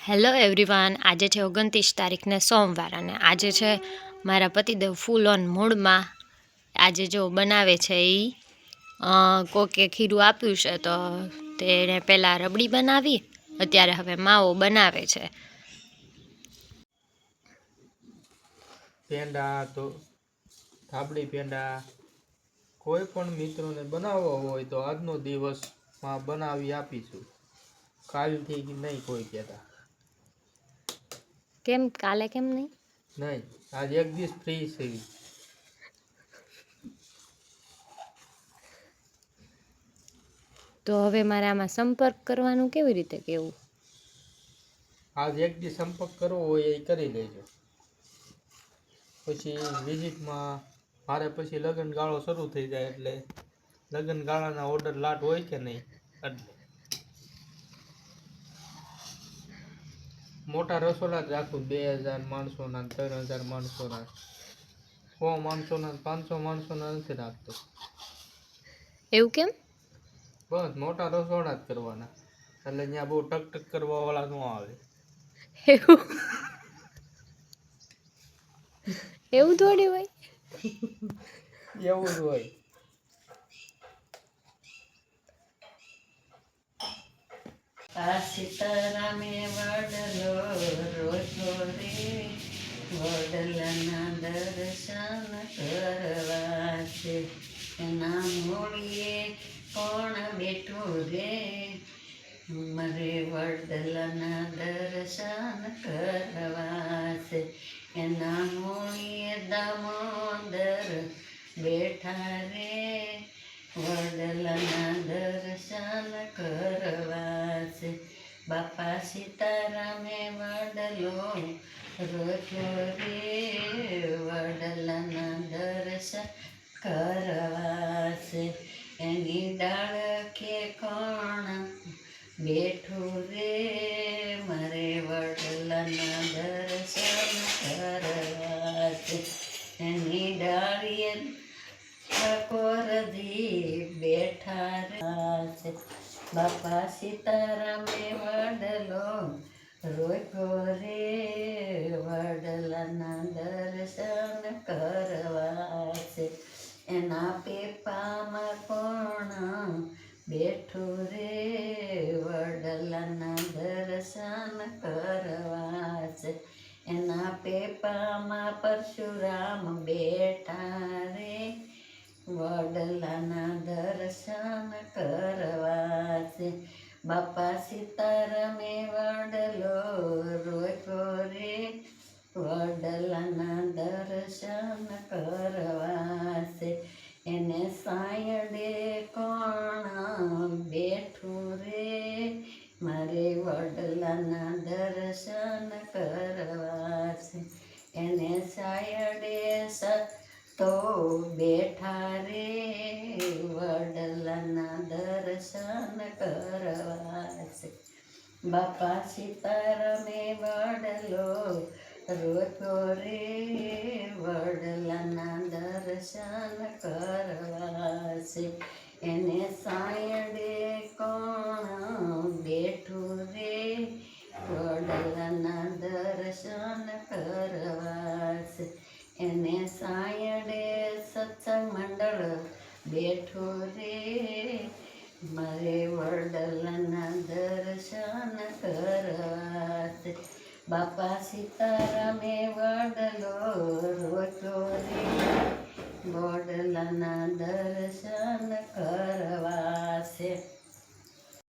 Hello everyone, આજે છે 29 તારીખને સોમવાર અને આજે છે મારા પતિદેવ ફૂલ ઓન મૂડમાં. આજે જો બનાવે છે એ કોકે ખીરું આપ્યું છે તો તેને પહેલાં રબડી બનાવી, અત્યારે હવે માવો બનાવે છે. પેંડા તો થાબડી પેંડા કોઈ પણ મિત્રોને બનાવવો હોય તો આજનો દિવસમાં બનાવી આપીશું. કાલથી નહીં કોઈ કહેતા. કેમ કાલે કેમ નહીં? આજ એક દિવસ ફ્રી છે. તો હવે મારે આમાં સંપર્ક કરવાનું કેવી રીતે કહેવું? આજ એક દિવસ સંપર્ક કરવો હોય એ કરી લેજો. પછી વિઝિટમાં મારે પછી લગ્ન ગાળો શરૂ થઈ જાય એટલે લગ્ન ગાળાના ઓર્ડર લાટ હોય કે નહીં, એટલે મોટા રસોડા જ રાખું. 2000 માણસોના, 3000 માણસોના, 100 માણસોના, 500 માણસોના નથી રાખતો. એવું કેમ? બસ મોટા રસોડા જ કરવાના, એટલે ત્યાં બહુ ટક કરવા વાળા ન આવે. એવું થોડી હોય. એવું જ હોય. સીતારામે વડલો રોજો રે, વડલાના દર્શન કરવા છે. એના મૂળીએ કોણ બેઠું રે, મારે વડલાના દર્શન કરવા છે. એના મૂળીએ દામોદર બેઠા રે, વડલાના દર્શન કરવા છે. બાપા સીતારામે વડલો રોજો રે, વડલાના દર્શન કરવા છે. એની ડાળ કે કોણ બેઠું રે, મારે વડલાના દર્શન કરવા છે. એની ડાળીએ ઠાકોરજી બેઠા છે. બાપા સીતારામે વડલો રોજો રે, વડલાના દર્શન કરવા છે. એના પેપામાં કોણ બેઠું રે, વડલાના દર્શન કરવા છે. એના પેપામાં પરશુરામ બેઠા રે, વડલાના દર્શન કરવા છે. બાપા સીતારામે વડલો રોજો રે, વડલાના દર્શન કરવા છે. એને સાયડે કોણ બેઠું રે, મારે વડલાના દર્શન કરવા છે. એને સાયડે તો બેઠા રે, વડલાના દર્શન કરવા છે. બાપા સીતારામે વડલો રોજો રે, વડલાના દર્શન કરવા છે. એને સાયડે કોણ બેઠું રે, વડલાના દર્શન કરવા છે. એને સાયડે સત્સંગ મંડળ બેઠું રે, મારે વડલાના દર્શન કરવા છે. બાપા સીતારામે વડલો રોજો રે, વડલાના દર્શન